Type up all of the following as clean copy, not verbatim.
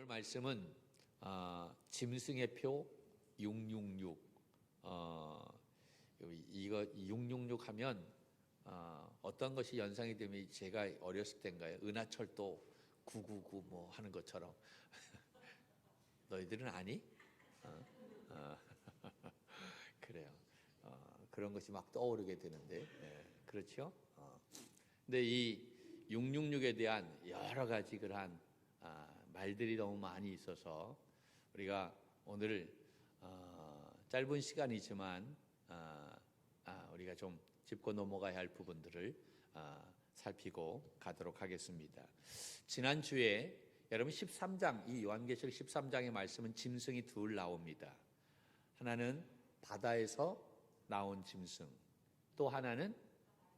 오늘 말씀은 짐승의 표 666. 이거 666 하면 어떤 것이 연상이 되면 제가 어렸을 때인가요? 은하철도 999 뭐 하는 것처럼. 너희들은 아니? 그래요. 그런 것이 막 떠오르게 되는데, 그렇죠? 근데 이 666에 대한 여러 가지 그러한 말들이 너무 많이 있어서 우리가 오늘 짧은 시간이지만 우리가 좀 짚고 넘어가야 할 부분들을 살피고 가도록 하겠습니다. 지난주에 여러분 13장, 이 요한계시록 13장의 말씀은 짐승이 둘 나옵니다. 하나는 바다에서 나온 짐승, 또 하나는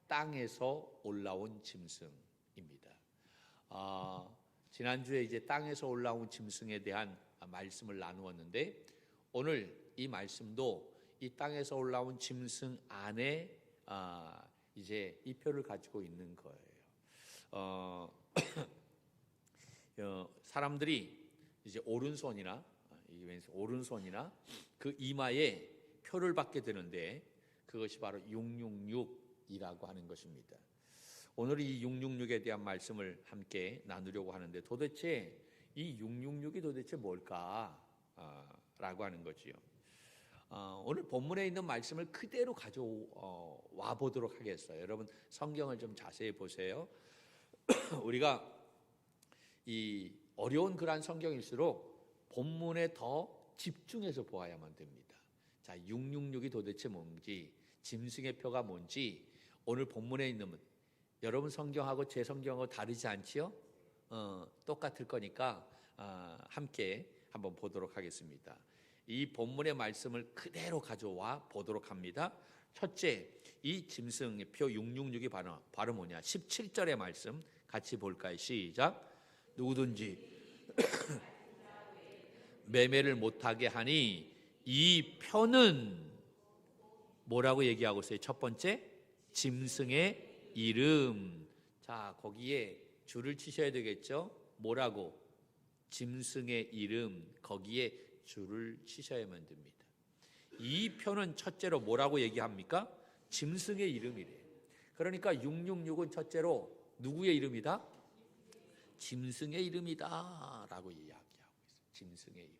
땅에서 올라온 짐승입니다. 지난주에 이제 땅에서 올라온 짐승에 대한 말씀을 나누었는데, 오늘 이 말씀도 이 땅에서 올라온 짐승 안에 이제 이 표를 가지고 있는 거예요. 사람들이 이제 오른손이나 그 이마에 표를 받게 되는데, 그것이 바로 666이라고 하는 것입니다. 오늘 이 666에 대한 말씀을 함께 나누려고 하는데, 도대체 이 666이 도대체 뭘까? 라고 하는 거지요. 오늘 본문에 있는 말씀을 그대로 가져와 보도록 하겠어요. 여러분 성경을 좀 자세히 보세요. 우리가 이 어려운 그러한 성경일수록 본문에 더 집중해서 보아야만 됩니다. 자, 666이 도대체 뭔지, 짐승의 표가 뭔지 오늘 본문에 있는, 여러분 성경하고 제 성경하고 다르지 않지요? 똑같을 거니까 함께 한번 보도록 하겠습니다. 이 본문의 말씀을 그대로 가져와 보도록 합니다. 첫째, 이 짐승의 표 666이 바로 뭐냐? 17절의 말씀 같이 볼까요? 시작. 누구든지 매매를 못하게 하니, 이 표는 뭐라고 얘기하고 있어요? 첫 번째, 짐승의 이름. 자, 거기에 줄을 치셔야 되겠죠? 뭐라고? 짐승의 이름. 거기에 줄을 치셔야만 됩니다. 이 표는 첫째로 뭐라고 얘기합니까? 짐승의 이름이래요. 그러니까 666은 첫째로 누구의 이름이다? 짐승의 이름이다 라고 이야기하고 있어요. 짐승의 이름.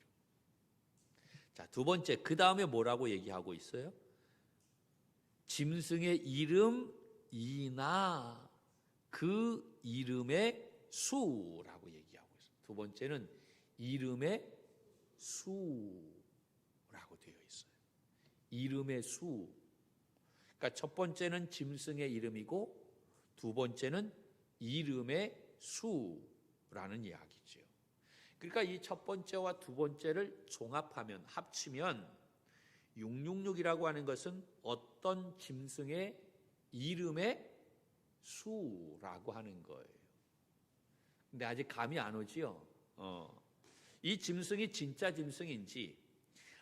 자, 두 번째, 그 다음에 뭐라고 얘기하고 있어요? 짐승의 이름이나 그 이름의 수라고 얘기하고 있어요. 두 번째는 이름의 수라고 되어 있어요. 이름의 수. 그러니까 첫 번째는 짐승의 이름이고, 두 번째는 이름의 수라는 이야기죠. 그러니까 이 첫 번째와 두 번째를 종합하면, 합치면 666이라고 하는 것은 어떤 짐승의 이름의 수라고 하는 거예요. 근데 아직 감이 안 오지요? 이 짐승이 진짜 짐승인지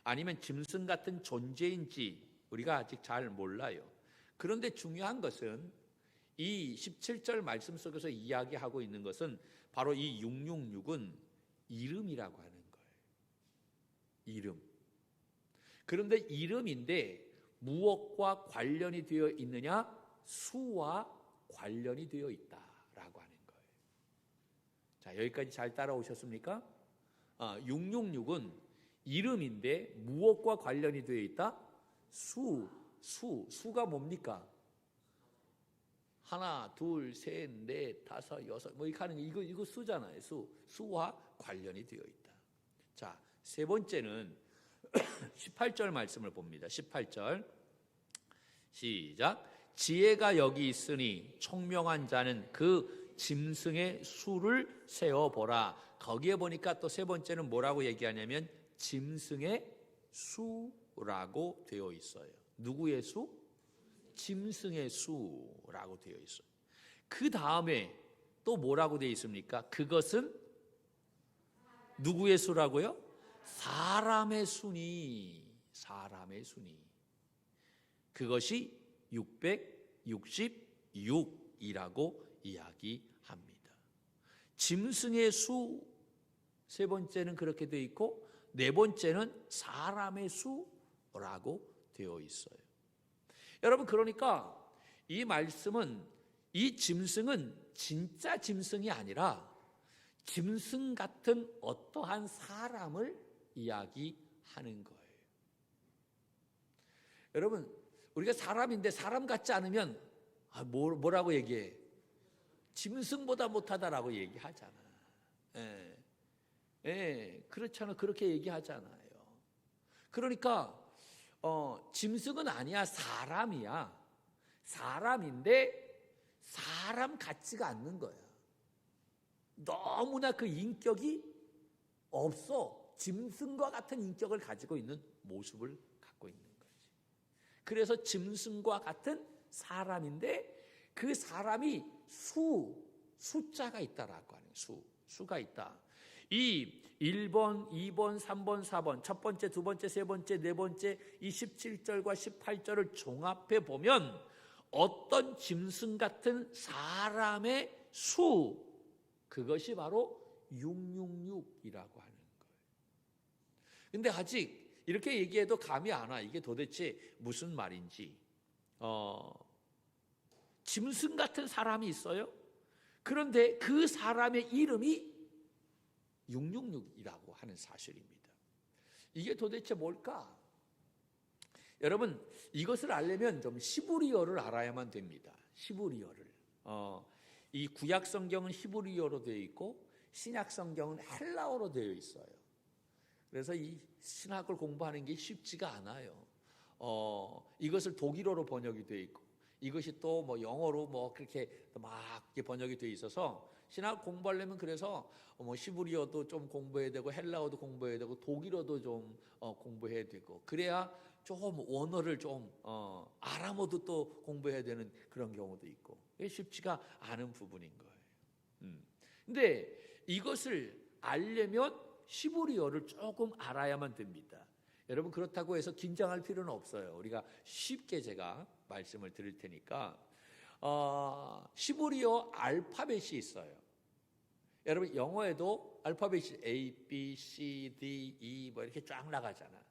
아니면 짐승 같은 존재인지 우리가 아직 잘 몰라요. 그런데 중요한 것은 이 17절 말씀 속에서 이야기하고 있는 것은 바로 이 666은 이름이라고 하는 거예요. 이름. 그런데 이름인데 무엇과 관련이 되어 있느냐? 수와 관련이 되어 있다라고 하는 거예요. 자, 여기까지 잘 따라오셨습니까? 666은 이름인데 무엇과 관련이 되어 있다? 수가 뭡니까? 하나, 둘, 셋, 넷, 다섯, 여섯, 뭐 이렇게 하는 거, 이거 수잖아요. 수와 관련이 되어 있다. 자, 세 번째는 18절 말씀을 봅니다. 18절 시작. 지혜가 여기 있으니 총명한 자는 그 짐승의 수를 세어보라. 거기에 보니까 또 세 번째는 뭐라고 얘기하냐면 짐승의 수라고 되어 있어요. 누구의 수? 짐승의 수라고 되어 있어요. 그 다음에 또 뭐라고 되어 있습니까? 그것은 누구의 수라고요? 사람의 수니. 그것이 666이라고 이야기합니다. 짐승의 수 세 번째는 그렇게 되어 있고 네 번째는 사람의 수라고 되어 있어요. 여러분, 그러니까 이 말씀은, 이 짐승은 진짜 짐승이 아니라 짐승 같은 어떠한 사람을 이야기하는 거예요. 여러분, 우리가 사람인데 사람 같지 않으면 뭐라고 얘기해? 짐승보다 못하다라고 얘기하잖아. 그렇잖아. 그렇게 얘기하잖아요. 그러니까 짐승은 아니야. 사람이야. 사람인데 사람 같지가 않는 거야. 너무나 그 인격이 없어. 짐승과 같은 인격을 가지고 있는 모습을 갖고 있는 거지. 그래서 짐승과 같은 사람인데 그 사람이 숫자가 있다라고 하는 수가 있다. 이 1번, 2번, 3번, 4번, 첫 번째, 두 번째, 세 번째, 네 번째, 이 17절과 18절을 종합해 보면 어떤 짐승 같은 사람의 수, 그것이 바로 666이라고 하는 거예요. 근데 아직 이렇게 얘기해도 감이 안 와. 이게 도대체 무슨 말인지. 짐승 같은 사람이 있어요. 그런데 그 사람의 이름이 666이라고 하는 사실입니다. 이게 도대체 뭘까? 여러분, 이것을 알려면 좀 히브리어를 알아야만 됩니다. 히브리어를. 이 구약 성경은 히브리어로 되어 있고 신약 성경은 헬라어로 되어 있어요. 그래서 이 신학을 공부하는 게 쉽지가 않아요. 이것을 독일어로 번역이 되어 있고 이것이 또 뭐 영어로 뭐 그렇게 막 번역이 되어 있어서 신학 공부하려면 그래서 뭐 히브리어도 좀 공부해야 되고 헬라어도 공부해야 되고 독일어도 좀 공부해야 되고 그래야 좀 원어를 좀 아람어도 또 공부해야 되는 그런 경우도 있고 쉽지가 않은 부분인 거예요. 근데 이것을 알려면 히브리어를 조금 알아야만 됩니다. 여러분, 그렇다고 해서 긴장할 필요는 없어요. 우리가 쉽게 제가 말씀을 드릴 테니까 히브리어 알파벳이 있어요. 여러분, 영어에도 알파벳이 A, B, C, D, E 뭐 이렇게 쫙 나가잖아.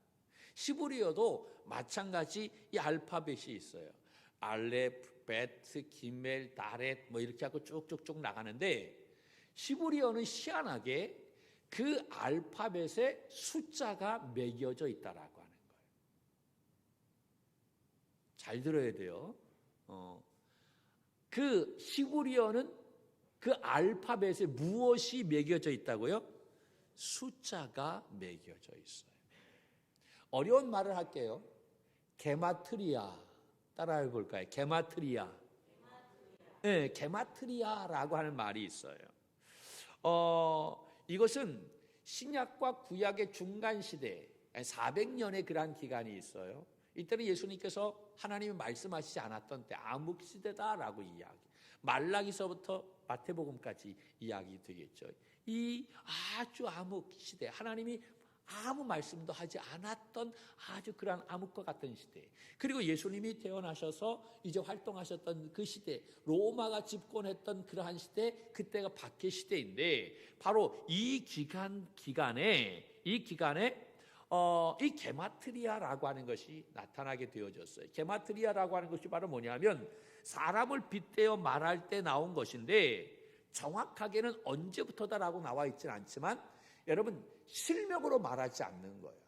히브리어도 마찬가지 이 알파벳이 있어요. 알렙, 베트, 기멜, 다렛 뭐 이렇게 하고 쭉쭉쭉 나가는데 히브리어는 희한하게 그 알파벳에 숫자가 매겨져 있다라고 하는 거예요. 잘 들어야 돼요. 그 히브리어는 그 알파벳에 무엇이 매겨져 있다고요? 숫자가 매겨져 있어요. 어려운 말을 할게요. 게마트리아 따라해 볼까요? 게마트리아. 네, 게마트리아라고 하는 말이 있어요. 이것은 신약과 구약의 중간 시대 400년의 그러한 기간이 있어요. 이때는 예수님께서 하나님이 말씀하시지 않았던 때 암흑 시대다라고 이야기. 말라기서부터 마태복음까지 이야기 되겠죠. 이 아주 암흑 시대, 하나님이 아무 말씀도 하지 않았던 아주 그러한 암흑과 같은 시대. 그리고 예수님이 태어나셔서 이제 활동하셨던 그 시대, 로마가 집권했던 그러한 시대, 그때가 박해 시대인데 바로 이 기간에 이 게마트리아라고 하는 것이 나타나게 되어졌어요. 게마트리아라고 하는 것이 바로 뭐냐면 사람을 빗대어 말할 때 나온 것인데 정확하게는 언제부터다라고 나와 있지는 않지만 여러분 실명으로 말하지 않는 거예요.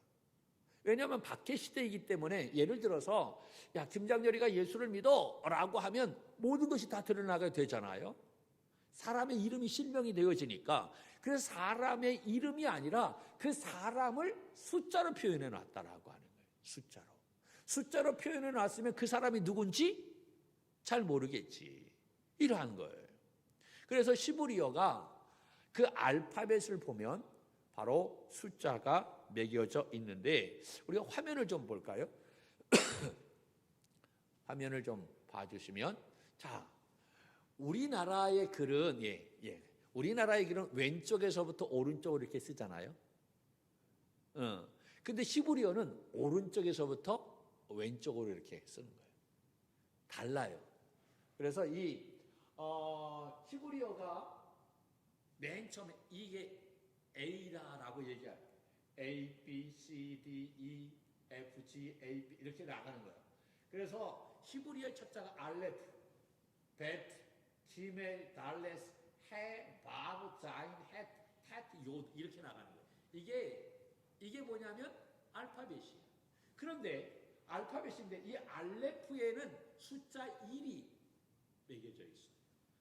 왜냐하면 박해 시대이기 때문에 예를 들어서 야 김장렬이가 예수를 믿어라고 하면 모든 것이 다 드러나게 되잖아요. 사람의 이름이 실명이 되어지니까 그래서 사람의 이름이 아니라 그 사람을 숫자로 표현해 놨다라고 하는 거예요. 숫자로 표현해 놨으면 그 사람이 누군지 잘 모르겠지. 이러한 거예요. 그래서 히브리어가 그 알파벳을 보면 바로 숫자가 매겨져 있는데 우리가 화면을 좀 볼까요? 화면을 좀 봐주시면 자 우리나라의 글은 우리나라의 글은 왼쪽에서부터 오른쪽으로 이렇게 쓰잖아요. 근데 히브리어는 오른쪽에서부터 왼쪽으로 이렇게 쓰는 거예요. 달라요. 그래서 이 히브리어가 맨 처음에 이게 A라고 얘기해요. A, B, C, D, E, F, G, A, B 이렇게 나가는 거예요. 그래서 히브리어 첫자가 알레프, 베트, 기멜, 달레스, 해, 바브, 자인, 헷, 텟, 요 이렇게 나가는 거예요. 이게 뭐냐면 알파벳이에요. 그런데 알파벳인데 이 알레프에는 숫자 1이 매겨져 있어요.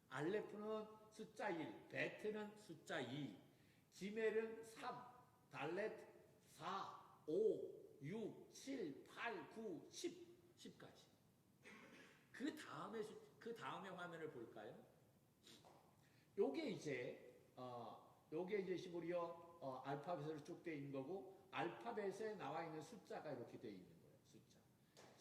알레프는 숫자 1, 베트는 숫자 2, 기멜은 3, 달렛 4, 5, 6, 7, 8, 9, 10까지. 그 다음에 화면을 볼까요? 요게 이제 히브리어 알파벳으로 쭉 되어 있는 거고, 알파벳에 나와 있는 숫자가 이렇게 되어 있는 거예요.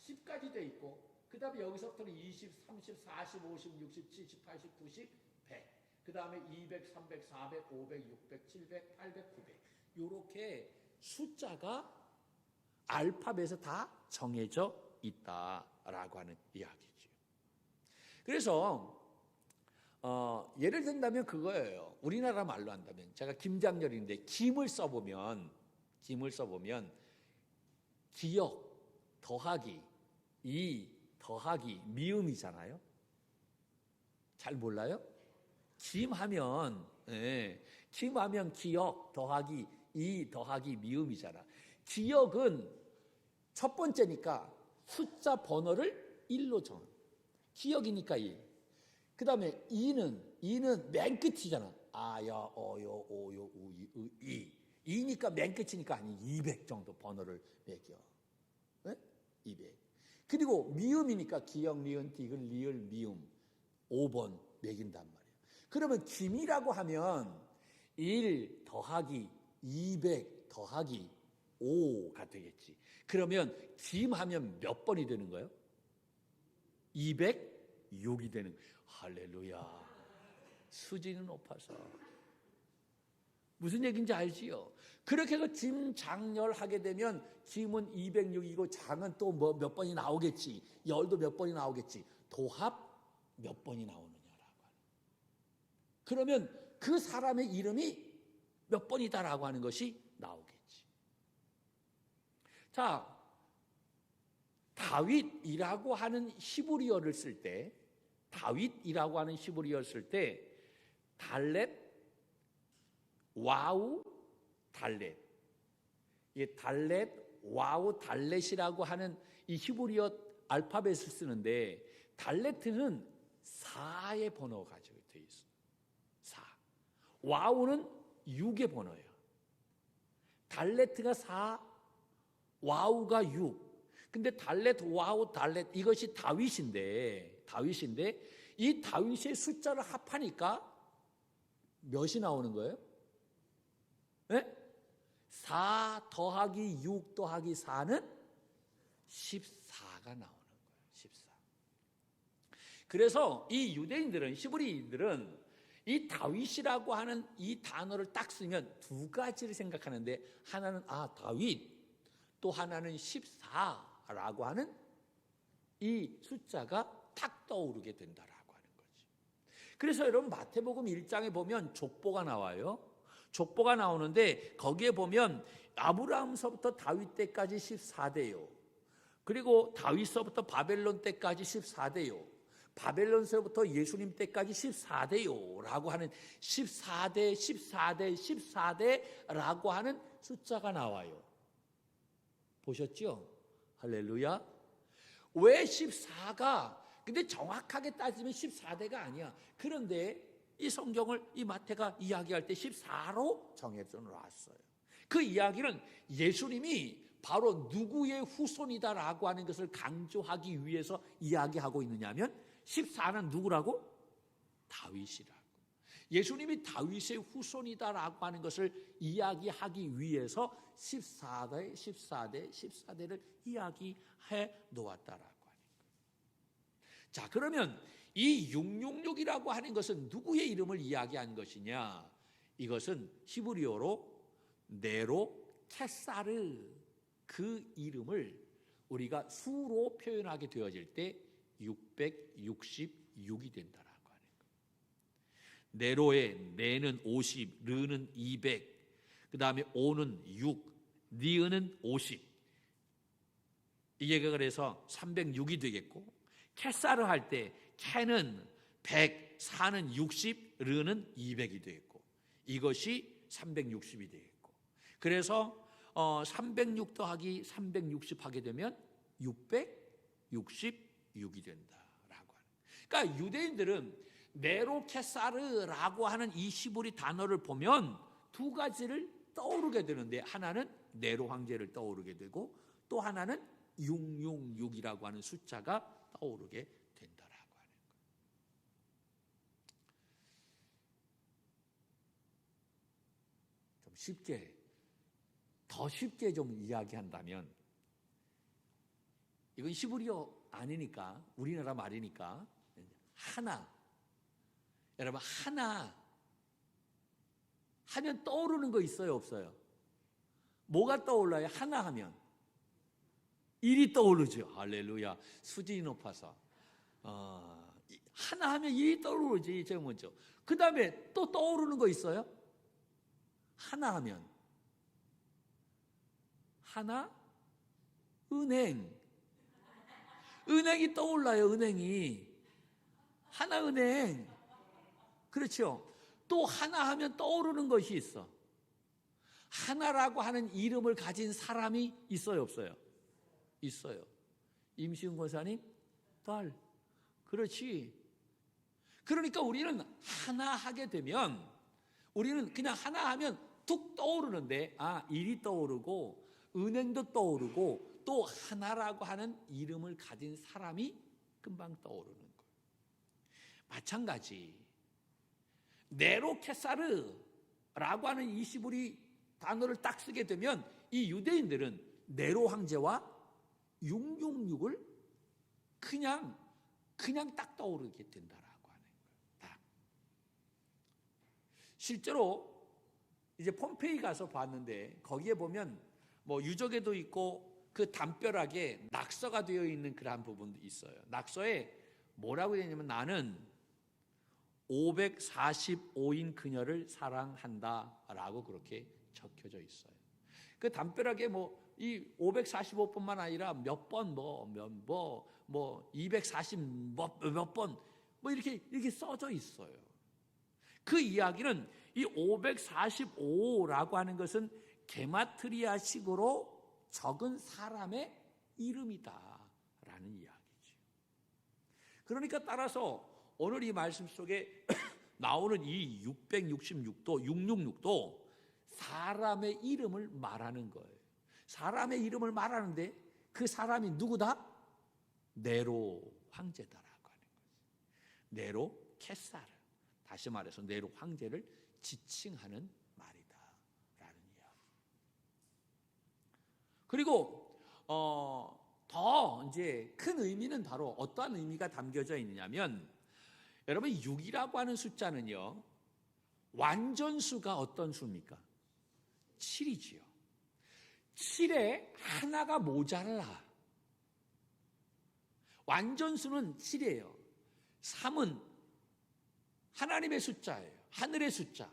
숫자 10까지 되어 있고, 그 다음에 여기서부터는 20, 30, 40, 50, 60, 70, 80, 90, 100. 그 다음에 200, 300, 400, 500, 600, 700, 800, 900. 요렇게 숫자가 알파벳에 다 정해져 있다라고 하는 이야기죠. 그래서 예를 든다면 그거예요. 우리나라 말로 한다면, 제가 김장렬인데 김을 써보면 기역 더하기 이 더하기 미음이잖아요. 잘 몰라요? 김하면 기역 더하기 이 더하기 미음이잖아. 기역은 첫 번째니까 숫자 번호를 1로 정해. 기역이니까 1. 그 다음에 이는 맨 끝이잖아. 아야 어요 오요 우이 으이. 2니까 맨 끝이니까 한 200 정도 번호를 매겨. 네? 200. 그리고 미음이니까 기역, 니은, 디귿, 리을, 미음 5번 매긴단 말이에요. 그러면 김이라고 하면 1 더하기 200 더하기 5가 되겠지. 그러면 김하면 몇 번이 되는 거예요? 206이 되는 거예요. 할렐루야. 수준이 높아서. 무슨 얘기인지 알지요? 그렇게 해서 김장렬 하게 되면 김은 206이고 장은 또 몇 번이 나오겠지. 열도 몇 번이 나오겠지. 도합 몇 번이 나오느냐라고 하는. 그러면 그 사람의 이름이 몇 번이다라고 하는 것이 나오겠지. 자, 다윗이라고 하는 히브리어를 쓸 때, 달렛, 와우, 달렛. 이 달렛, 와우, 달렛이라고 하는 이 히브리어 알파벳을 쓰는데, 달렛은 4의 번호가 가지고 되어 있어요. 4. 와우는 6의 번호예요. 달렛가 4, 와우가 6. 근데 달렛, 와우, 달렛 이것이 다윗인데 이 다윗의 숫자를 합하니까 몇이 나오는 거예요? 네? 4 더하기 6 더하기 4는 14가 나오는 거예요. 14. 그래서 이 유대인들은, 히브리인들은 이 다윗이라고 하는 이 단어를 딱 쓰면 두 가지를 생각하는데, 하나는 다윗, 또 하나는 14라고 하는 이 숫자가 탁 떠오르게 된다라고 하는 거지. 그래서 여러분 마태복음 1장에 보면 족보가 나와요. 족보가 나오는데 거기에 보면 아브라함서부터 다윗 때까지 14대요. 그리고 다윗서부터 바벨론 때까지 14대요. 바벨론서부터 예수님 때까지 14대요 라고 하는 14대라고 하는 숫자가 나와요. 보셨죠? 할렐루야. 왜 14가, 근데 정확하게 따지면 14대가 아니야. 그런데 이 성경을 이 마태가 이야기할 때 14로 정해져 놨어요. 그 이야기는 예수님이 바로 누구의 후손이다라고 하는 것을 강조하기 위해서 이야기하고 있느냐면, 14는 누구라고? 다윗이라고. 예수님이 다윗의 후손이다라고 하는 것을 이야기하기 위해서 14대를 이야기해 놓았다라고 하는 거예요. 자, 그러면 이 666이라고 하는 것은 누구의 이름을 이야기한 것이냐? 이것은 히브리어로 네로 켓사르, 그 이름을 우리가 수로 표현하게 되어질 때 666이 된다라고 하는 거예요. 네로의 네는 50, 르는 200, 그 다음에 5는 6, 니은은 50. 이게 그래서 306이 되겠고, 캐사를 할 때 캐는 100, 사는 60, 르는 200이 되겠고, 이것이 360이 되겠고, 그래서 306 더하기 360 하게 되면 666이 된다라고 하는. 그러니까 유대인들은 네로 캐사르라고 하는 이 히브리 단어를 보면 두 가지를 떠오르게 되는데, 하나는 네로 황제를 떠오르게 되고, 또 하나는 666이라고 하는 숫자가 떠오르게 된다라고 하는 거예요. 좀 쉽게, 더 쉽게 좀 이야기한다면, 이건 히브리어 아니니까, 우리나라 말이니까, 하나. 여러분, 하나 하면 떠오르는 거 있어요, 없어요? 뭐가 떠올라요? 하나 하면 일이 떠오르죠. 할렐루야. 수준이 높아서 하나 하면 일이 떠오르지, 제일 먼저. 그 다음에 또 떠오르는 거 있어요? 하나 하면 하나, 은행이 떠올라요. 은행이 하나은행. 그렇죠. 또 하나 하면 떠오르는 것이 있어. 하나라고 하는 이름을 가진 사람이 있어요, 없어요? 있어요. 임시훈 권사님 딸. 그렇지. 그러니까 우리는 하나 하게 되면, 우리는 그냥 하나 하면 툭 떠오르는데, 일이 떠오르고 은행도 떠오르고 또 하나라고 하는 이름을 가진 사람이 금방 떠오르는 거예요. 마찬가지 네로 캐사르라고 하는 이 히브리 단어를 딱 쓰게 되면, 이 유대인들은 네로 황제와 666을 그냥 딱 떠오르게 된다라고 하는 거예요. 실제로 이제 폼페이 가서 봤는데, 거기에 보면 뭐 유적에도 있고 그 담벼락에 낙서가 되어 있는 그러한 부분도 있어요. 낙서에 뭐라고 되어 있냐면, 나는 545인 그녀를 사랑한다라고 그렇게 적혀져 있어요. 그 담벼락에 이 545뿐만 아니라 몇 번, 240 몇 번 이렇게 써져 있어요. 그 이야기는 이 545라고 하는 것은 게마트리아식으로 적은 사람의 이름이다라는 이야기죠. 그러니까 따라서 오늘 이 말씀 속에 나오는 이 666도 사람의 이름을 말하는 거예요. 사람의 이름을 말하는데 그 사람이 누구다? 네로 황제다라고 하는 거예요. 네로 캐사르. 다시 말해서 네로 황제를 지칭하는 말이다라는 이야기. 그리고 더 이제 큰 의미는 바로 어떠한 의미가 담겨져 있느냐면, 여러분 6이라고 하는 숫자는요, 완전수가 어떤 수입니까? 7이지요. 7에 하나가 모자라. 완전수는 7이에요. 3은 하나님의 숫자예요. 하늘의 숫자.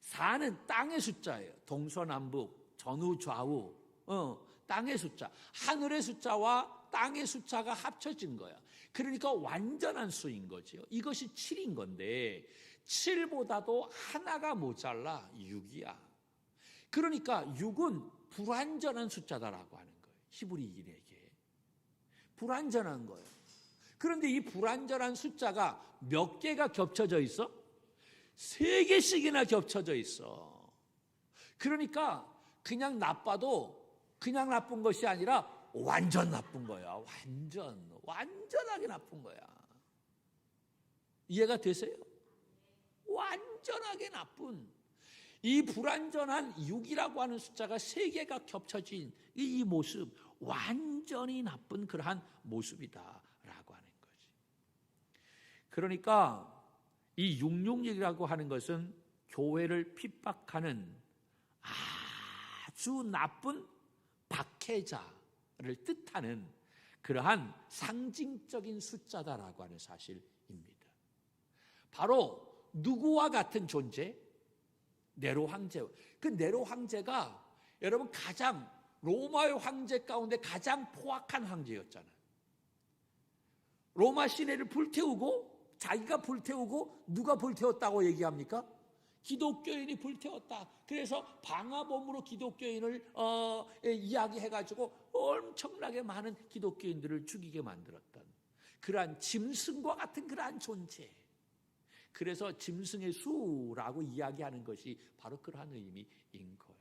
4는 땅의 숫자예요. 동서남북, 전후 좌우, 땅의 숫자. 하늘의 숫자와 땅의 숫자가 합쳐진 거야. 그러니까 완전한 수인 거죠. 이것이 7인 건데 7보다도 하나가 모자라 6이야. 그러니까 6은 불완전한 숫자다라고 하는 거예요. 히브리인에게 불완전한 거예요. 그런데 이 불완전한 숫자가 몇 개가 겹쳐져 있어? 3개씩이나 겹쳐져 있어. 그러니까 그냥 나빠도 그냥 나쁜 것이 아니라 완전 나쁜 거야. 완전하게 나쁜 거야. 이해가 되세요? 완전하게 나쁜, 이 불완전한 6이라고 하는 숫자가 3개가 겹쳐진 이 모습, 완전히 나쁜 그러한 모습이다라고 하는 거지. 그러니까 이 666이라고 하는 것은 교회를 핍박하는 아주 나쁜 박해자를 뜻하는 그러한 상징적인 숫자다라고 하는 사실입니다. 바로 누구와 같은 존재? 네로 황제. 그 네로 황제가 여러분 가장 로마의 황제 가운데 가장 포악한 황제였잖아요. 로마 시내를 불태우고 자기가 불태우고 누가 불태웠다고 얘기합니까? 기독교인이 불태웠다. 그래서 방화범으로 기독교인을 이야기해가지고 엄청나게 많은 기독교인들을 죽이게 만들었던 그러한 짐승과 같은 그러한 존재. 그래서 짐승의 수라고 이야기하는 것이 바로 그러한 의미인 거예요.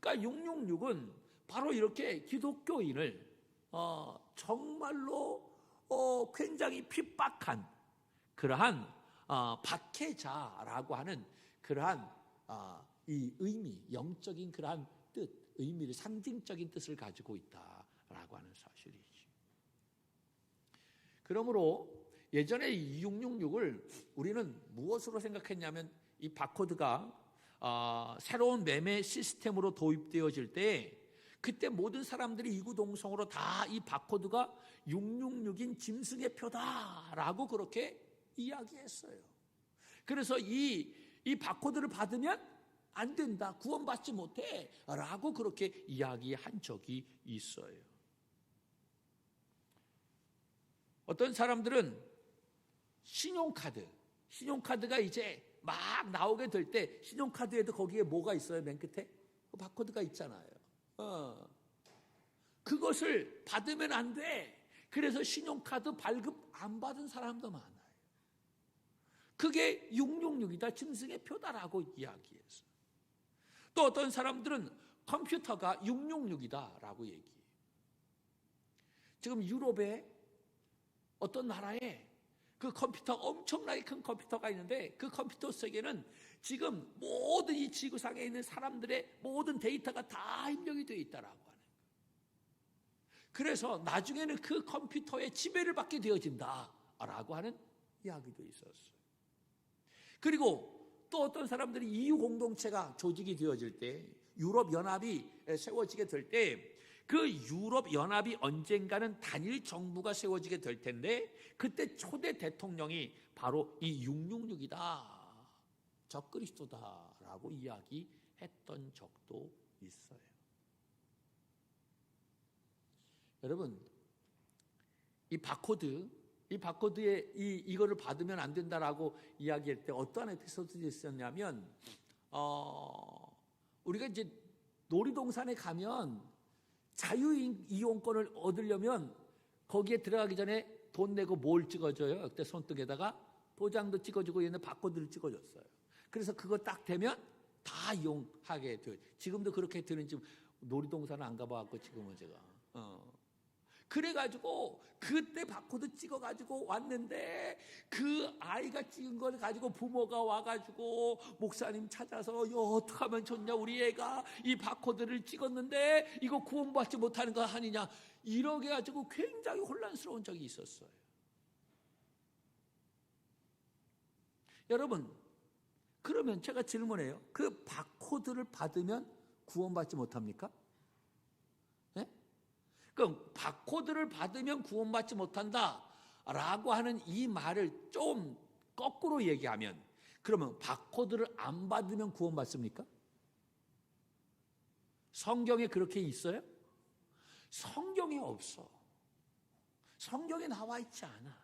그러니까 666은 바로 이렇게 기독교인을 정말로 굉장히 핍박한 그러한 박해자라고 하는 그러한 이 의미, 영적인 그러한 뜻, 의미를 상징적인 뜻을 가지고 있다라고 하는 사실이죠. 그러므로 예전에 이 666을 우리는 무엇으로 생각했냐면 이 바코드가 새로운 매매 시스템으로 도입되어질 때 그때 모든 사람들이 이구동성으로 다 이 바코드가 666인 짐승의 표다라고 그렇게 이야기했어요. 그래서 이 바코드를 받으면 안 된다, 구원받지 못해 라고 그렇게 이야기한 적이 있어요. 어떤 사람들은 신용카드가 이제 막 나오게 될 때 신용카드에도 거기에 뭐가 있어요? 맨 끝에 바코드가 있잖아요. 그것을 받으면 안 돼. 그래서 신용카드 발급 안 받은 사람도 많아요. 그게 666이다, 짐승의 표다라고 이야기했어요. 또 어떤 사람들은 컴퓨터가 666이다라고 얘기해요. 지금 유럽의 어떤 나라에 그 컴퓨터, 엄청나게 큰 컴퓨터가 있는데 그 컴퓨터 속에는 지금 모든 이 지구상에 있는 사람들의 모든 데이터가 다 입력이 되어 있다라고 하는 거예요. 그래서 나중에는 그 컴퓨터에 지배를 받게 되어진다라고 하는 이야기도 있었어요. 그리고 또 어떤 사람들이 EU 공동체가 조직이 되어질 때, 유럽 연합이 세워지게 될 때, 그 유럽 연합이 언젠가는 단일 정부가 세워지게 될 텐데 그때 초대 대통령이 바로 이 666이다, 적그리스도다라고 이야기했던 적도 있어요. 여러분, 이 바코드에 이거를 받으면 안 된다라고 이야기할 때 어떠한 에피소드가 있었냐면, 우리가 이제 놀이동산에 가면 자유이용권을 얻으려면 거기에 들어가기 전에 돈 내고 뭘 찍어줘요? 그때 손등에다가 도장도 찍어주고 얘는 바코드를 찍어줬어요. 그래서 그거 딱 되면 다 이용하게 돼요. 지금도 그렇게 되는지 놀이동산은 안 가봐갖고 지금은 제가. 그래가지고 그때 바코드 찍어가지고 왔는데 그 아이가 찍은 걸 가지고 부모가 와가지고 목사님 찾아서 어떻게 하면 좋냐, 우리 애가 이 바코드를 찍었는데 이거 구원받지 못하는 거 아니냐, 이렇게 가지고 굉장히 혼란스러운 적이 있었어요. 여러분, 그러면 제가 질문해요. 그 바코드를 받으면 구원받지 못합니까? 그럼 바코드를 받으면 구원받지 못한다라고 하는 이 말을 좀 거꾸로 얘기하면, 그러면 바코드를 안 받으면 구원받습니까? 성경에 그렇게 있어요? 성경에 없어. 성경에 나와 있지 않아.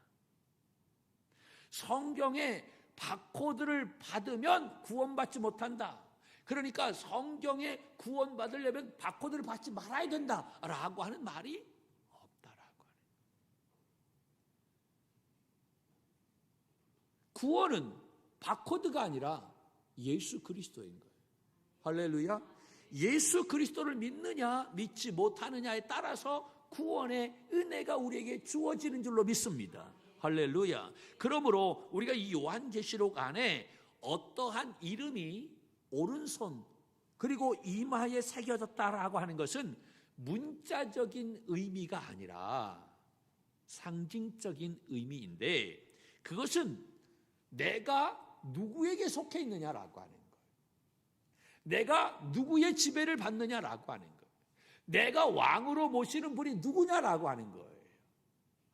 성경에 바코드를 받으면 구원받지 못한다, 그러니까 성경에 구원받으려면 바코드를 받지 말아야 된다라고 하는 말이 없다라고 하는. 구원은 바코드가 아니라 예수 그리스도인 거예요. 할렐루야. 예수 그리스도를 믿느냐 믿지 못하느냐에 따라서 구원의 은혜가 우리에게 주어지는 줄로 믿습니다. 할렐루야. 그러므로 우리가 이 요한계시록 안에 어떠한 이름이 오른손 그리고 이마에 새겨졌다라고 하는 것은 문자적인 의미가 아니라 상징적인 의미인데, 그것은 내가 누구에게 속해 있느냐라고 하는 거예요. 내가 누구의 지배를 받느냐라고 하는 거예요. 내가 왕으로 모시는 분이 누구냐라고 하는 거예요.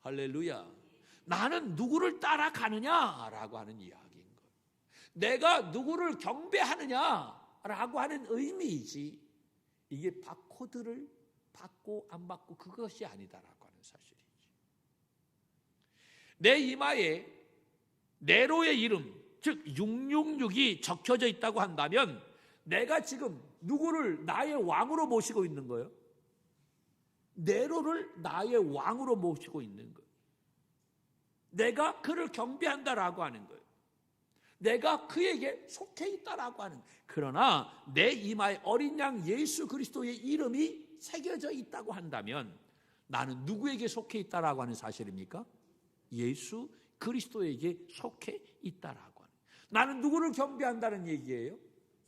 할렐루야. 나는 누구를 따라가느냐라고 하는 이야기인 거예요. 내가 누구를 경배하느냐라고 하는 의미이지, 이게 바코드를 받고 안 받고 그것이 아니다라고 하는 사실이지. 내 이마에 네로의 이름, 즉 666이 적혀져 있다고 한다면 내가 지금 누구를 나의 왕으로 모시고 있는 거예요? 네로를 나의 왕으로 모시고 있는 거예요. 내가 그를 경배한다라고 하는 거예요. 내가 그에게 속해 있다라고 하는 거예요. 그러나 내 이마에 어린 양 예수 그리스도의 이름이 새겨져 있다고 한다면 나는 누구에게 속해 있다라고 하는 사실입니까? 예수 그리스도에게 속해 있다라고 하는 거예요. 나는 누구를 경배한다는 얘기예요?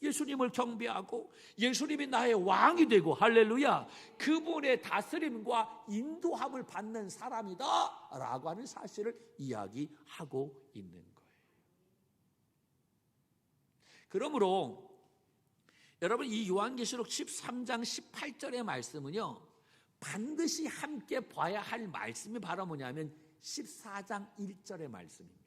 예수님을 경배하고 예수님이 나의 왕이 되고, 할렐루야, 그분의 다스림과 인도함을 받는 사람이다 라고 하는 사실을 이야기하고 있는 거예요. 그러므로 여러분, 이 요한계시록 13장 18절의 말씀은요, 반드시 함께 봐야 할 말씀이 바로 뭐냐면 14장 1절의 말씀입니다.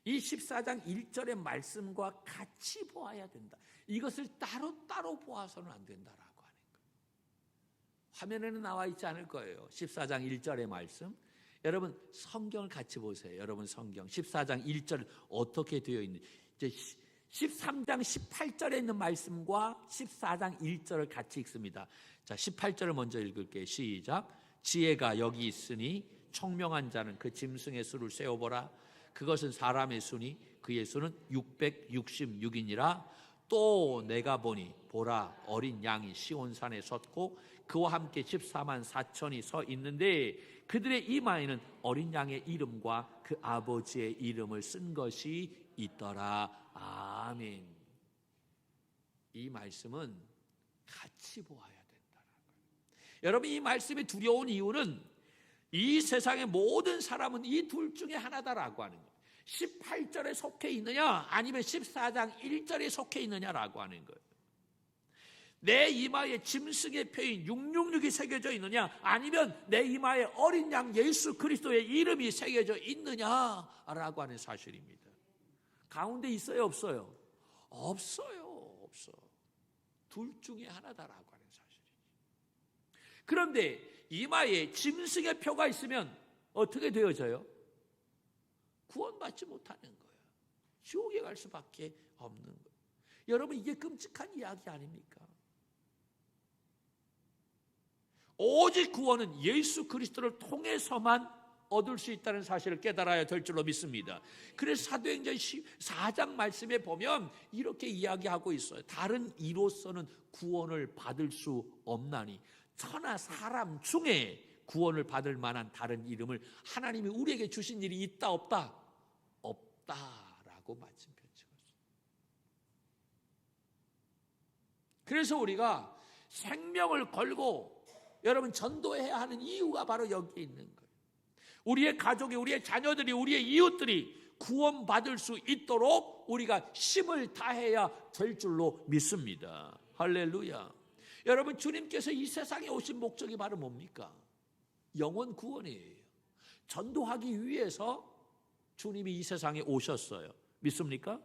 이 14장 1절의 말씀과 같이 보아야 된다. 이것을 따로따로 보아서는 안 된다라고 하는 거예요. 화면에는 나와 있지 않을 거예요. 14장 1절의 말씀. 여러분 성경을 같이 보세요. 여러분 성경 14장 1절 어떻게 되어 있는지. 13장 18절에 있는 말씀과 14장 1절을 같이 읽습니다. 자, 18절을 먼저 읽을게요. 시작. 지혜가 여기 있으니 총명한 자는 그 짐승의 수를 세어보라. 그것은 사람의 수니 그의 수는 666이니라. 또 내가 보니 보라, 어린 양이 시온산에 섰고 그와 함께 14만 4천이 서 있는데 그들의 이마에는 어린 양의 이름과 그 아버지의 이름을 쓴 것이 있더라. 아멘. 이 말씀은 같이 보아야 된다는 거예요. 여러분, 이 말씀이 두려운 이유는 이 세상의 모든 사람은 이 둘 중에 하나다라고 하는 거예요. 18절에 속해 있느냐 아니면 14장 1절에 속해 있느냐라고 하는 거예요. 내 이마에 짐승의 표인 666이 새겨져 있느냐 아니면 내 이마에 어린 양 예수 그리스도의 이름이 새겨져 있느냐라고 하는 사실입니다. 가운데 있어요, 없어요? 없어요. 없어. 둘 중에 하나다라고 하는 사실이죠. 그런데 이마에 짐승의 표가 있으면 어떻게 되어져요? 구원받지 못하는 거예요. 지옥에 갈 수밖에 없는 거예요. 여러분, 이게 끔찍한 이야기 아닙니까? 오직 구원은 예수 그리스도를 통해서만 얻을 수 있다는 사실을 깨달아야 될 줄로 믿습니다. 그래서 사도행전 4장 말씀에 보면 이렇게 이야기하고 있어요. 다른 이로서는 구원을 받을 수 없나니 천하 사람 중에 구원을 받을 만한 다른 이름을 하나님이 우리에게 주신 일이 있다 없다? 없다라고 말씀 펼치었어요. 그래서 우리가 생명을 걸고 여러분 전도해야 하는 이유가 바로 여기에 있는 거예요. 우리의 가족이, 우리의 자녀들이, 우리의 이웃들이 구원받을 수 있도록 우리가 힘을 다해야 될 줄로 믿습니다. 할렐루야. 여러분, 주님께서 이 세상에 오신 목적이 바로 뭡니까? 영혼 구원이에요. 전도하기 위해서 주님이 이 세상에 오셨어요. 믿습니까?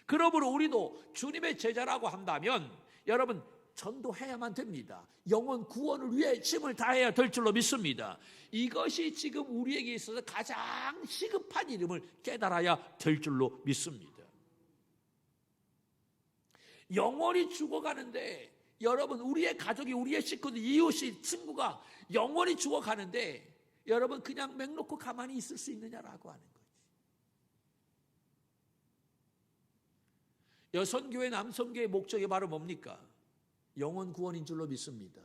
그러므로 우리도 주님의 제자라고 한다면 여러분 전도해야만 됩니다. 영혼 구원을 위해 힘을 다해야 될 줄로 믿습니다. 이것이 지금 우리에게 있어서 가장 시급한 이름을 깨달아야 될 줄로 믿습니다. 영혼이 죽어가는데 여러분, 우리의 가족이, 우리의 식구들, 이웃이, 친구가 영원히 죽어가는데 여러분 그냥 맹놓고 가만히 있을 수 있느냐라고 하는 거지. 여성교회, 남성교회의 목적이 바로 뭡니까? 영혼 구원인 줄로 믿습니다.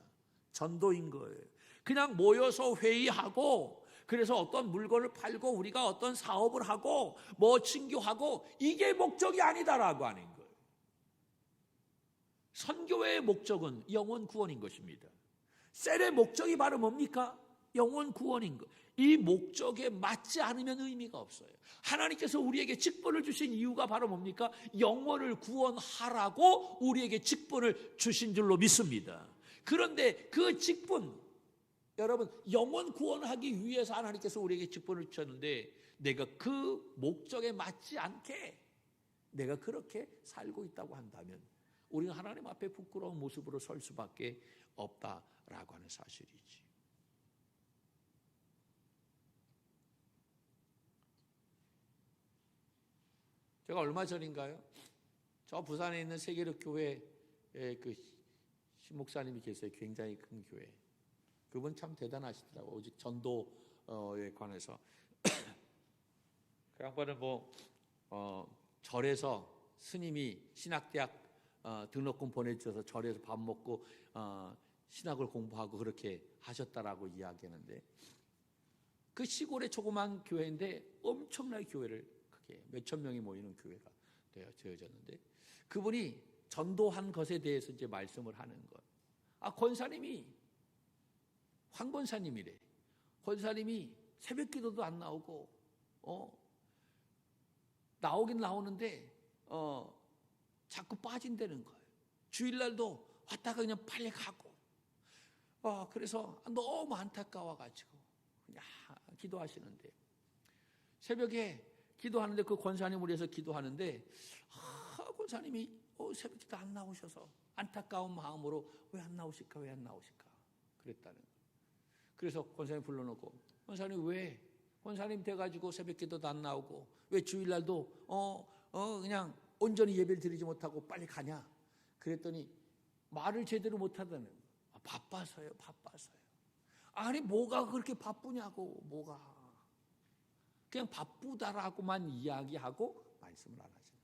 전도인 거예요. 그냥 모여서 회의하고 그래서 어떤 물건을 팔고 우리가 어떤 사업을 하고 뭐 친교하고 이게 목적이 아니다라고 하는 거예요. 선교회의 목적은 영혼 구원인 것입니다. 셀의 목적이 바로 뭡니까? 영혼 구원인 것. 이 목적에 맞지 않으면 의미가 없어요. 하나님께서 우리에게 직분을 주신 이유가 바로 뭡니까? 영혼을 구원하라고 우리에게 직분을 주신 줄로 믿습니다. 그런데 그 직분, 여러분, 영혼 구원하기 위해서 하나님께서 우리에게 직분을 주셨는데 내가 그 목적에 맞지 않게 내가 그렇게 살고 있다고 한다면 우리는 하나님 앞에 부끄러운 모습으로 설 수밖에 없다라고 하는 사실이지. 제가 얼마 전인가요? 저 부산에 있는 세계로 교회에 그 신목사님이 계세요. 굉장히 큰 교회. 그분 참 대단하시더라고요. 오직 전도에 관해서. 그 양반은 절에서 스님이 신학대학 등록금 보내주셔서 절에서 밥 먹고 신학을 공부하고 그렇게 하셨다라고 이야기하는데, 그 시골의 조그만 교회인데 엄청나게 교회를 크게 몇천 명이 모이는 교회가 되어졌는데, 그분이 전도한 것에 대해서 이제 말씀을 하는 것. 권사님이 황 권사님이래. 권사님이 새벽 기도도 안 나오고 나오긴 나오는데 자꾸 빠진다는 거예요. 주일날도 왔다가 그냥 빨리 가고. 그래서 너무 안타까워가지고 그냥 기도하시는데, 새벽에 기도하는데 그 권사님을 위해서 기도하는데 권사님이 새벽 기도 안 나오셔서 안타까운 마음으로 왜 안 나오실까 그랬다는 거예요. 그래서 권사님 불러놓고, 권사님 왜 권사님 돼가지고 새벽 기도도 안 나오고 왜 주일날도 그냥 온전히 예배를 드리지 못하고 빨리 가냐 그랬더니 말을 제대로 못하다는 거예요. 바빠서요. 아니 뭐가 그렇게 바쁘냐고. 뭐가 그냥 바쁘다라고만 이야기하고 말씀을 안 하시는.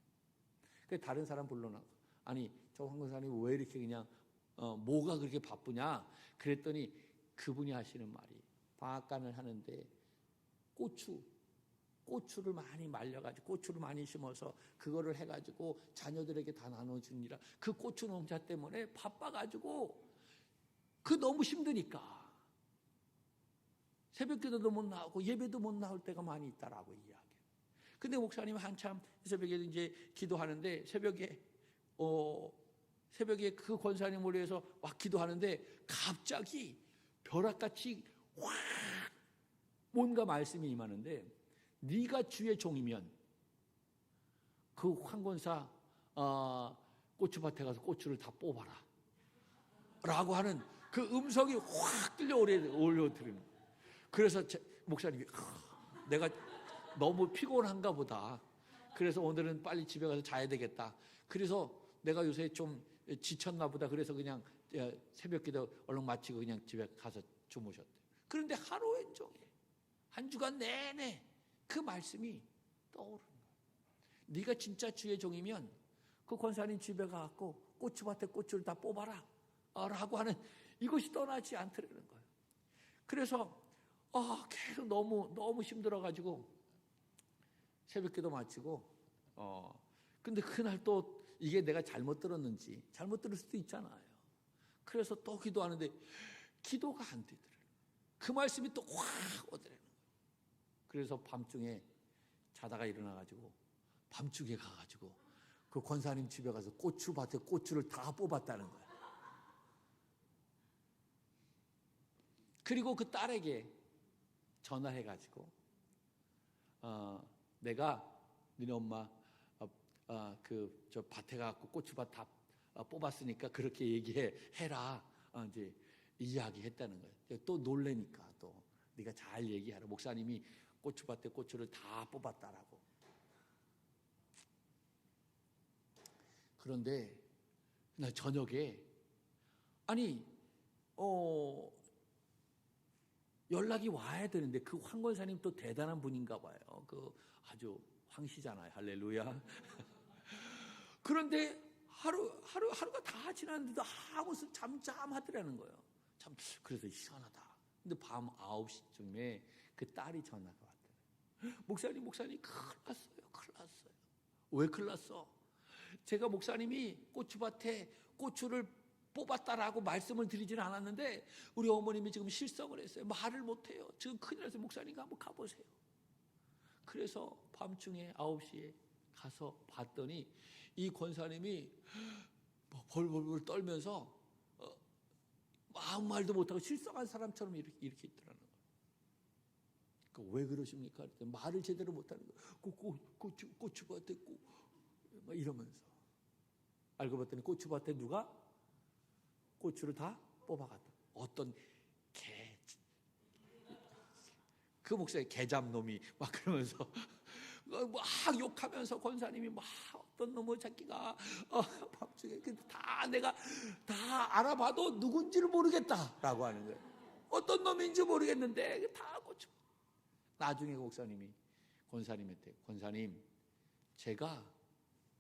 그래서 다른 사람 불러놔. 아니 저 황 권사님 왜 이렇게 그냥 뭐가 그렇게 바쁘냐 그랬더니 그분이 하시는 말이, 방앗간을 하는데 고추를 많이 말려가지고 고추를 많이 심어서 그거를 해가지고 자녀들에게 다 나눠주니라. 그 고추 농사 때문에 바빠가지고 그 너무 힘드니까 새벽기도도 못 나오고 예배도 못 나올 때가 많이 있다라고 이야기해요. 근데 목사님 한참 새벽에 이제 기도하는데 새벽에 그 권사님을 위해서 막 기도하는데 갑자기 벼락같이 확 뭔가 말씀이 임하는데, 네가 주의 종이면 그 황권사 고추밭에 가서 고추를 다 뽑아라 라고 하는 그 음성이 확 들려오려드리는. 그래서 목사님이 내가 너무 피곤한가 보다. 그래서 오늘은 빨리 집에 가서 자야 되겠다. 그래서 내가 요새 좀 지쳤나 보다. 그래서 그냥 새벽기도 얼른 마치고 그냥 집에 가서 주무셨대요. 그런데 하루 온종일 한 주간 내내 그 말씀이 떠오르는 거예요. 네가 진짜 주의 종이면 그 권사님 집에 가서 고추밭에 고추를 다 뽑아라 라고 하는 이것이 떠나지 않더라는 거예요. 그래서 계속 너무 힘들어가지고 새벽기도 마치고 근데 그날 또 이게 내가 잘못 들었는지, 잘못 들을 수도 있잖아요. 그래서 또 기도하는데 기도가 안 되더라고요. 그 말씀이 또 확 오더라고요. 그래서 밤중에 자다가 일어나가지고 밤중에 가가지고 그 권사님 집에 가서 고추밭에 고추를 다 뽑았다는 거예요. 그리고 그 딸에게 전화해가지고 내가 너네 엄마 저 밭에 가고 고추밭 다 뽑았으니까 그렇게 얘기해라 이제 이야기했다는 거예요. 또 놀래니까 또 네가 잘 얘기하라. 목사님이 고추밭에 고추를 다 뽑았다라고. 그런데 나 저녁에 연락이 와야 되는데 그 황 권사님 또 대단한 분인가 봐요. 그 아주 황씨잖아요. 할렐루야. 그런데 하루가 다 지났는데도 무슨 잠잠하더라는 거예요. 참 그래서 희한하다. 근데 밤 9시쯤에 그 딸이 전화가 왔더라고요. 목사님 큰일 났어요. 왜 큰일 났어? 제가 목사님이 고추밭에 고추를 뽑았다라고 말씀을 드리지는 않았는데 우리 어머님이 지금 실성을 했어요. 말을 못해요. 지금 큰일 났어요. 목사님과 한번 가보세요. 그래서 밤중에 9시에 가서 봤더니 이 권사님이 벌벌 떨면서 아무 말도 못하고 실성한 사람처럼 이렇게 있더라는 거예요. 그러니까 왜 그러십니까? 그랬더니 말을 제대로 못하는 거예요. 고추밭에 막 이러면서. 알고 봤더니 고추밭에 누가 고추를 다 뽑아갔다. 어떤 그 목사의 개잡놈이 막 그러면서 막 욕하면서 권사님이 막 어떤 놈의 새끼가 밤중에 다 내가 다 알아봐도 누군지를 모르겠다라고 하는 거예요. 어떤 놈인지 모르겠는데 다 고쳐. 나중에 목사님이 권사님한테, 권사님, 제가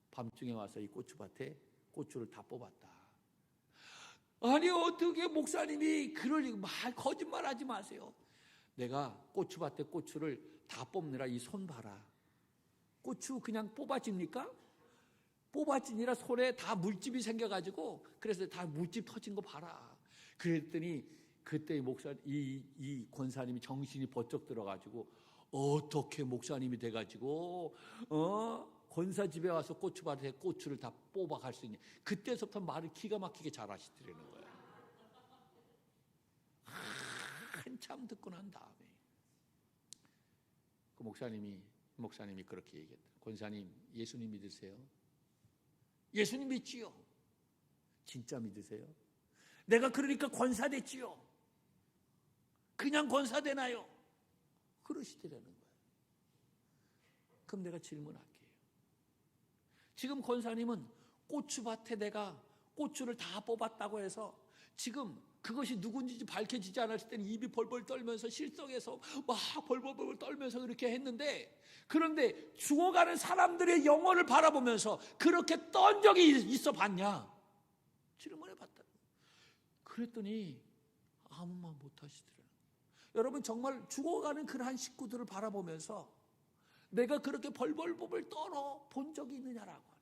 밤중에 와서 이 고추밭에 고추를 다 뽑았다. 아니 어떻게 목사님이 그럴 거짓말하지 마세요. 내가 고추밭에 고추를 다 뽑느라 이 손 봐라. 고추 그냥 뽑아집니까? 뽑아지니라 손에 다 물집이 생겨가지고 그래서 다 물집 터진 거 봐라. 그랬더니 그때 이 권사님이 정신이 번쩍 들어가지고 어떻게 목사님이 돼가지고 권사 집에 와서 고추밭에 고추를 다 뽑아갈 수 있냐. 그때서부터 말을 기가 막히게 잘하시더라는 거예요. 한참 듣고 난 다음에 그 목사님이 그렇게 얘기했다. 권사님, 예수님 믿으세요? 예수님 믿지요? 진짜 믿으세요? 내가 그러니까 권사 됐지요? 그냥 권사 되나요? 그러시더라는 거예요. 그럼 내가 질문할게요. 지금 권사님은 고추밭에 내가 고추를 다 뽑았다고 해서 지금 그것이 누군지 밝혀지지 않았을 때는 입이 벌벌 떨면서 실성해서 막 벌벌 떨면서 그렇게 했는데, 그런데 죽어가는 사람들의 영혼을 바라보면서 그렇게 떤 적이 있어 봤냐? 질문해 봤다. 그랬더니 아무 말 못 하시더라고요. 여러분, 정말 죽어가는 그러한 식구들을 바라보면서 내가 그렇게 벌벌 떨어 본 적이 있느냐라고 하는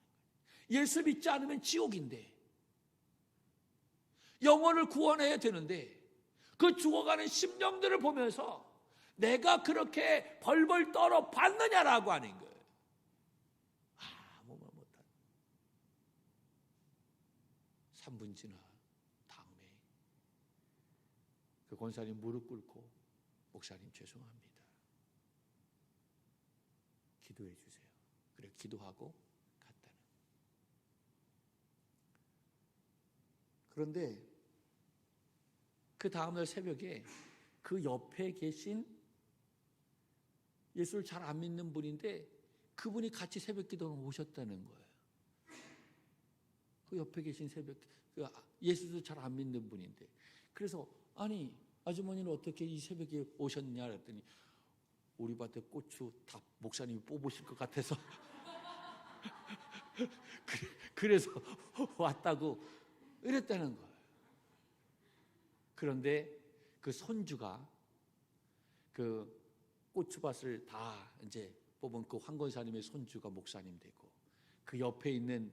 거예요. 예수 믿지 않으면 지옥인데, 영혼을 구원해야 되는데 그 죽어가는 심령들을 보면서 내가 그렇게 벌벌 떨어 봤느냐라고 하는 거예요. 아무 말 못한. 3분 지나 다음에 그 권사님 무릎 꿇고, 목사님 죄송합니다, 기도해 주세요. 그래 기도하고 갔다는. 그런데 그 다음날 새벽에 그 옆에 계신 예수를 잘 안 믿는 분인데 그분이 같이 새벽 기도를 오셨다는 거예요. 그 옆에 계신 예수도 잘 안 믿는 분인데, 그래서 아니 아주머니는 어떻게 이 새벽에 오셨냐 그랬더니 우리 밭에 고추 다 목사님이 뽑으실 것 같아서 그래서 왔다고 이랬다는 거예요. 그런데 그 손주가 그 고추밭을 다 이제 뽑은 그 황권사님의 손주가 목사님 되고, 그 옆에 있는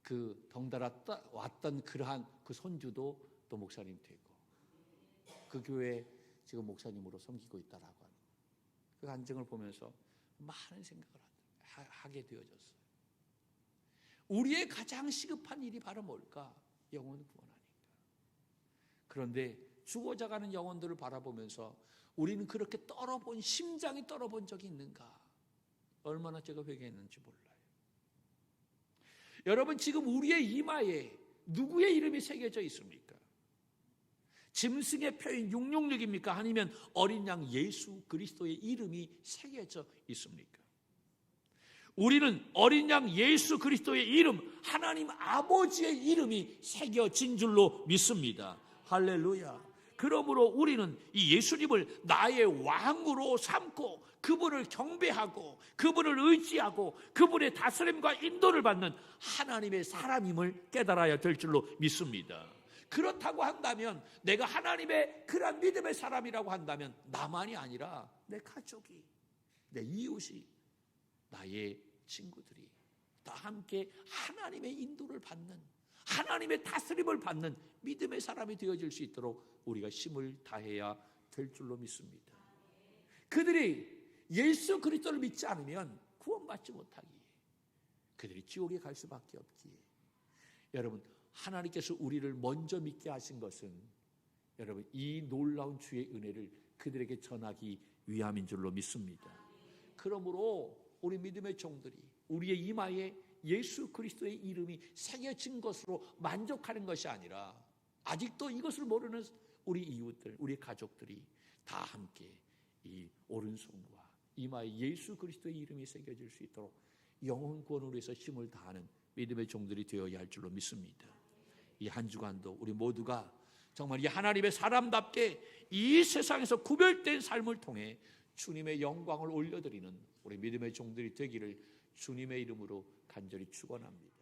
그 덩달아 왔던 그러한 그 손주도 또 목사님 되고, 그 교회에 지금 목사님으로 섬기고 있다라고 하는 그 간증을 보면서 많은 생각을 하게 되어졌어요. 우리의 가장 시급한 일이 바로 뭘까? 영혼 구원하니까. 그런데 죽어가는 영혼들을 바라보면서 우리는 그렇게 심장이 떨어본 적이 있는가? 얼마나 제가 회개했는지 몰라요. 여러분, 지금 우리의 이마에 누구의 이름이 새겨져 있습니까? 짐승의 표인 666입니까? 아니면 어린 양 예수 그리스도의 이름이 새겨져 있습니까? 우리는 어린 양 예수 그리스도의 이름, 하나님 아버지의 이름이 새겨진 줄로 믿습니다. 할렐루야. 그러므로 우리는 이 예수님을 나의 왕으로 삼고 그분을 경배하고 그분을 의지하고 그분의 다스림과 인도를 받는 하나님의 사람임을 깨달아야 될 줄로 믿습니다. 그렇다고 한다면, 내가 하나님의 그런 믿음의 사람이라고 한다면 나만이 아니라 내 가족이, 내 이웃이, 나의 친구들이 다 함께 하나님의 인도를 받는, 하나님의 다스림을 받는 믿음의 사람이 되어질 수 있도록 우리가 힘을 다해야 될 줄로 믿습니다. 그들이 예수 그리스도를 믿지 않으면 구원받지 못하기에, 그들이 지옥에 갈 수밖에 없기에, 여러분, 하나님께서 우리를 먼저 믿게 하신 것은 여러분, 이 놀라운 주의 은혜를 그들에게 전하기 위함인 줄로 믿습니다. 그러므로 우리 믿음의 종들이 우리의 이마에 예수 그리스도의 이름이 새겨진 것으로 만족하는 것이 아니라 아직도 이것을 모르는 우리 이웃들, 우리 가족들이 다 함께 이 오른손과 이마에 예수 그리스도의 이름이 새겨질 수 있도록 영혼 구원을 위해서 힘을 다하는 믿음의 종들이 되어야 할 줄로 믿습니다. 이 한 주간도 우리 모두가 정말 이 하나님의 사람답게 이 세상에서 구별된 삶을 통해 주님의 영광을 올려드리는 우리 믿음의 종들이 되기를 주님의 이름으로 간절히 축원합니다.